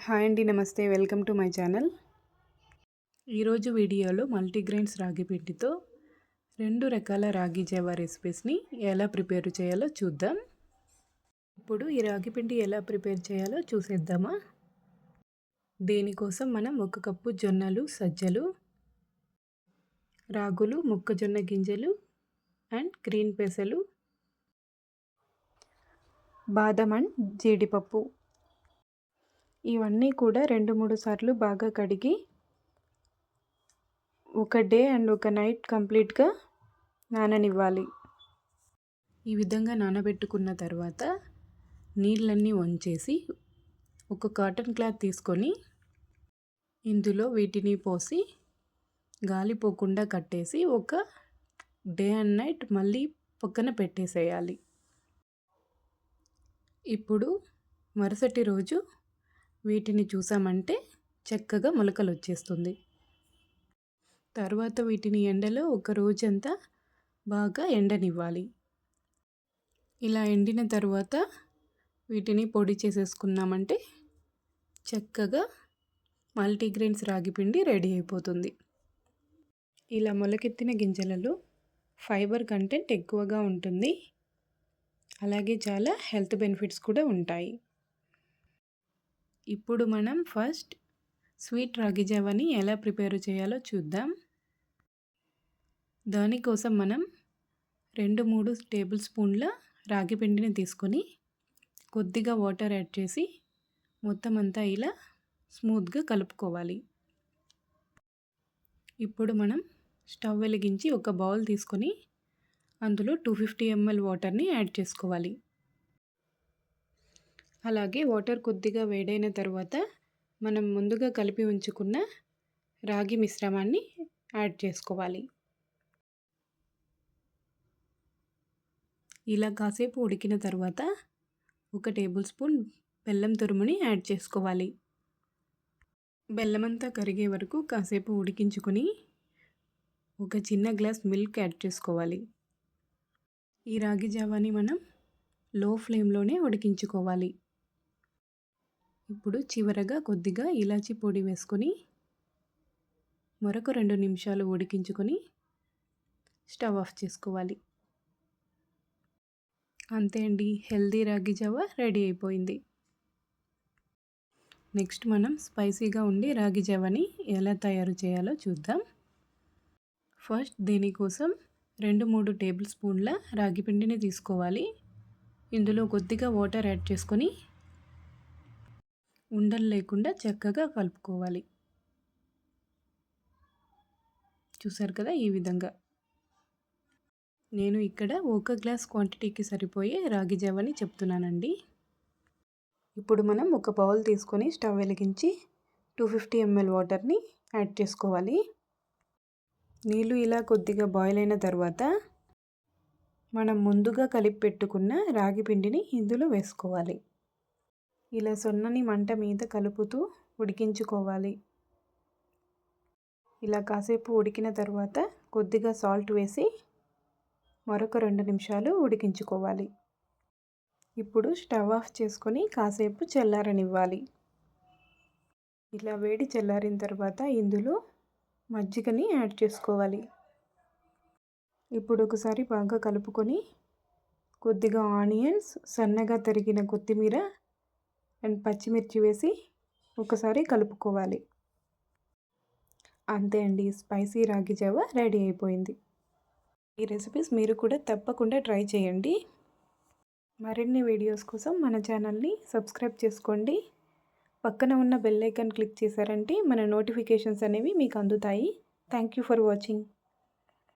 Hi అండి, నమస్తే. Welcome to my channel. ఈరోజు వీడియోలో మల్టీగ్రెయిన్స్ రాగి పిండితో 2 రకాల రాగి జావా రెసిపీస్ని ఎలా ప్రిపేర్ చేయాలో చూద్దాం. ఇప్పుడు ఈ రాగి పిండి ఎలా ప్రిపేర్ చేయాలో చూసేద్దామా. దీనికోసం మనం 1 కప్పు జొన్నలు, సజ్జలు, రాగులు, మొక్కజొన్న గింజలు అండ్ గ్రీన్ పెసలు, బాదం అండ్ జీడిపప్పు ఇవన్నీ కూడా 2-3 సార్లు బాగా కడిగి ఒక డే అండ్ ఒక నైట్ కంప్లీట్గా నాననివ్వాలి. ఈ విధంగా నానబెట్టుకున్న తర్వాత నీళ్ళన్నీ వంచేసి ఒక కాటన్ క్లాత్ తీసుకొని ఇందులో వీటిని పోసి గాలి పోకుండా కట్టేసి ఒక డే అండ్ నైట్ మళ్ళీ పక్కన పెట్టేసేయాలి. ఇప్పుడు మరుసటి రోజు వీటిని చూసామంటే చక్కగా మొలకలు వచ్చేస్తుంది. తర్వాత వీటిని ఎండలో ఒక రోజంతా బాగా ఎండనివ్వాలి. ఇలా ఎండిన తర్వాత వీటిని పొడి చేసేసుకున్నామంటే చక్కగా మల్టీగ్రెయిన్స్ రాగి పిండి రెడీ అయిపోతుంది. ఇలా మొలకెత్తిన గింజలలో ఫైబర్ కంటెంట్ ఎక్కువగా ఉంటుంది. అలాగే చాలా హెల్త్ బెనిఫిట్స్ కూడా ఉంటాయి. ఇప్పుడు మనం ఫస్ట్ స్వీట్ రాగి జావాని ఎలా ప్రిపేర్ చేయాలో చూద్దాం. దానికోసం మనం 2-3 టేబుల్ స్పూన్ల రాగి పిండిని తీసుకొని కొద్దిగా వాటర్ యాడ్ చేసి మొత్తం అంతా ఇలా స్మూత్గా కలుపుకోవాలి. ఇప్పుడు మనం స్టవ్ వెలిగించి ఒక బౌల్ తీసుకొని అందులో 250 ml వాటర్ని యాడ్ చేసుకోవాలి. అలాగే వాటర్ కొద్దిగా వేడైన తర్వాత మనం ముందుగా కలిపి ఉంచుకున్న రాగి మిశ్రమాన్ని యాడ్ చేసుకోవాలి. ఇలా కాసేపు ఉడికిన తర్వాత 1 టేబుల్ స్పూన్ బెల్లం తురుముని యాడ్ చేసుకోవాలి. బెల్లమంతా కరిగే వరకు కాసేపు ఉడికించుకొని ఒక చిన్న గ్లాస్ మిల్క్ యాడ్ చేసుకోవాలి. ఈ రాగి జావాని మనం లో ఫ్లేమ్లోనే ఉడికించుకోవాలి. ఇప్పుడు చివరగా కొద్దిగా ఇలాచీ పొడి వేసుకొని మరొక 2 నిమిషాలు ఉడికించుకొని స్టవ్ ఆఫ్ చేసుకోవాలి. అంతే అండి, హెల్దీ రాగి జావా రెడీ అయిపోయింది. నెక్స్ట్ మనం స్పైసీగా ఉండి రాగి జావాని ఎలా తయారు చేయాలో చూద్దాం. ఫస్ట్ దీనికోసం 2-3 టేబుల్ స్పూన్ల రాగి పిండిని తీసుకోవాలి. ఇందులో కొద్దిగా వాటర్ యాడ్ చేసుకొని ఉండలు లేకుండా చక్కగా కలుపుకోవాలి. చూసారు కదా, ఈ విధంగా. నేను ఇక్కడ 1 గ్లాస్ క్వాంటిటీకి సరిపోయే రాగి జావాని చెప్తున్నానండి. ఇప్పుడు మనం ఒక బౌల్ తీసుకొని స్టవ్ వెలిగించి 250 ml వాటర్ని యాడ్ చేసుకోవాలి. నీళ్ళు ఇలా కొద్దిగా బాయిల్ అయిన తర్వాత మనం ముందుగా కలిపి పెట్టుకున్న రాగి పిండిని ఇందులో వేసుకోవాలి. ఇలా సన్నని మంట మీద కలుపుతూ ఉడికించుకోవాలి. ఇలా కాసేపు ఉడికిన తర్వాత కొద్దిగా సాల్ట్ వేసి మరొక 2 నిమిషాలు ఉడికించుకోవాలి. ఇప్పుడు స్టవ్ ఆఫ్ చేసుకొని కాసేపు చల్లారనివ్వాలి. ఇలా వేడి చల్లారిన తర్వాత ఇందులో మజ్జిగని యాడ్ చేసుకోవాలి. ఇప్పుడు ఒకసారి బాగా కలుపుకొని కొద్దిగా ఆనియన్స్, సన్నగా తరిగిన కొత్తిమీర అండ్ పచ్చిమిర్చి వేసి ఒకసారి కలుపుకోవాలి. అంతే అండి, స్పైసీ రాగి జావా రెడీ అయిపోయింది. ఈ రెసిపీస్ మీరు కూడా తప్పకుండా ట్రై చేయండి. మరిన్ని వీడియోస్ కోసం మన ఛానల్ని సబ్స్క్రైబ్ చేసుకోండి. పక్కన ఉన్న బెల్ ఐకాన్ క్లిక్ చేశారంటే మన నోటిఫికేషన్స్ అనేవి మీకు అందుతాయి. Thank you for watching.